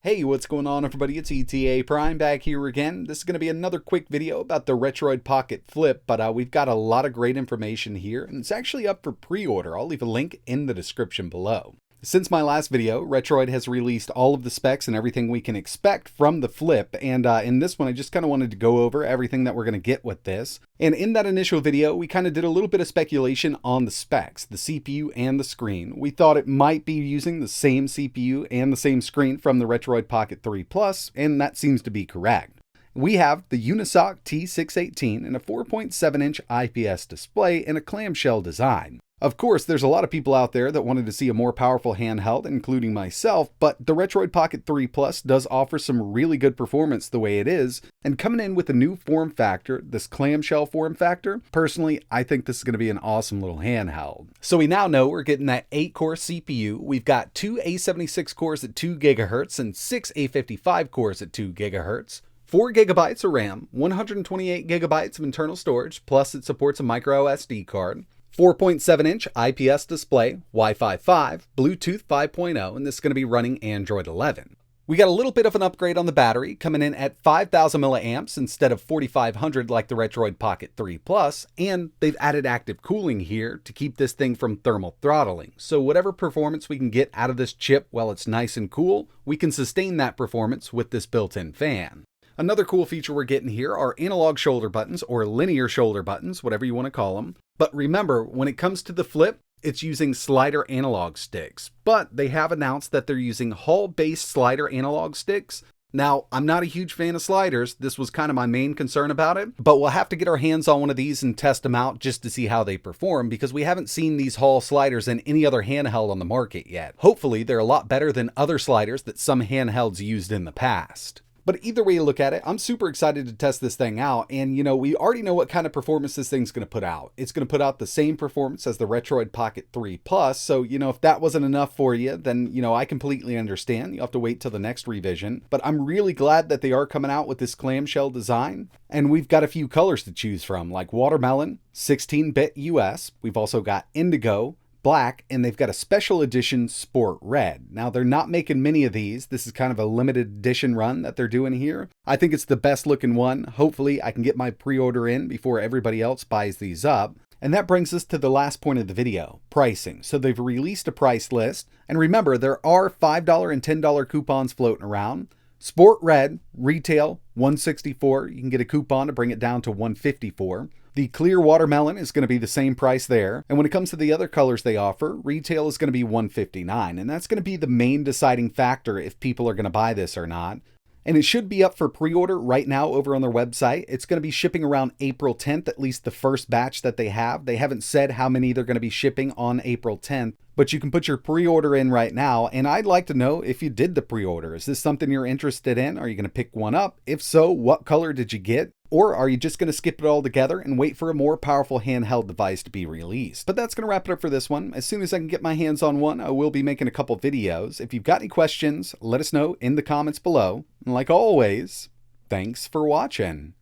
Hey, what's going on everybody? It's ETAPRIME back here again. This is going to be another quick video about the Retroid Pocket Flip, but we've got a lot of great information here, and it's actually up for pre-order. I'll leave a link in the description below. Since my last video, Retroid has released all of the specs and everything we can expect from the Flip, and in this one I just kind of wanted to go over everything that we're going to get with this. And in that initial video, we kind of did a little bit of speculation on the specs, the CPU and the screen. We thought it might be using the same CPU and the same screen from the Retroid Pocket 3 Plus, and that seems to be correct. We have the Unisoc T618 and a 4.7-inch IPS display in a clamshell design. Of course, there's a lot of people out there that wanted to see a more powerful handheld, including myself, but the Retroid Pocket 3 Plus does offer some really good performance the way it is, and coming in with a new form factor, this clamshell form factor, personally, I think this is going to be an awesome little handheld. So we now know we're getting that 8-core CPU, we've got 2 A76 cores at 2 GHz and 6 A55 cores at 2 GHz. 4 GB of RAM, 128 GB of internal storage, plus it supports a micro SD card. 4.7-inch IPS display, Wi-Fi 5, Bluetooth 5.0, and this is going to be running Android 11. We got a little bit of an upgrade on the battery, coming in at 5,000 milliamps instead of 4,500 like the Retroid Pocket 3 Plus, and they've added active cooling here to keep this thing from thermal throttling. So whatever performance we can get out of this chip while it's nice and cool, we can sustain that performance with this built-in fan. Another cool feature we're getting here are analog shoulder buttons, or linear shoulder buttons, whatever you want to call them. But remember, when it comes to the Flip, it's using slider analog sticks. But they have announced that they're using Hall-based slider analog sticks. Now, I'm not a huge fan of sliders. This was kind of my main concern about it. But we'll have to get our hands on one of these and test them out just to see how they perform, because we haven't seen these Hall sliders in any other handheld on the market yet. Hopefully, they're a lot better than other sliders that some handhelds used in the past. But either way you look at it, I'm super excited to test this thing out, and we already know what kind of performance this thing's going to put out. It's going to put out the same performance as the Retroid Pocket 3 Plus, so if that wasn't enough for you, then I completely understand. You'll have to wait till the next revision. But I'm really glad that they are coming out with this clamshell design, and we've got a few colors to choose from, like Watermelon, 16-bit US, we've also got Indigo, Black, and they've got a special edition Sport Red. Now, they're not making many of these. This is kind of a limited edition run that they're doing here. I think it's the best looking one. Hopefully, I can get my pre-order in before everybody else buys these up. And that brings us to the last point of the video, pricing. So they've released a price list. And remember, there are $5 and $10 coupons floating around. Sport Red, retail, $164. You can get a coupon to bring it down to $154. The clear Watermelon is going to be the same price there. And when it comes to the other colors they offer, retail is going to be $159. And that's going to be the main deciding factor if people are going to buy this or not. And it should be up for pre-order right now over on their website. It's going to be shipping around April 10th, at least the first batch that they have. They haven't said how many they're going to be shipping on April 10th, but you can put your pre-order in right now. And I'd like to know if you did the pre-order. Is this something you're interested in? Are you going to pick one up? If so, what color did you get? Or are you just going to skip it all together and wait for a more powerful handheld device to be released? But that's going to wrap it up for this one. As soon as I can get my hands on one, I will be making a couple videos. If you've got any questions, let us know in the comments below. And like always, thanks for watching.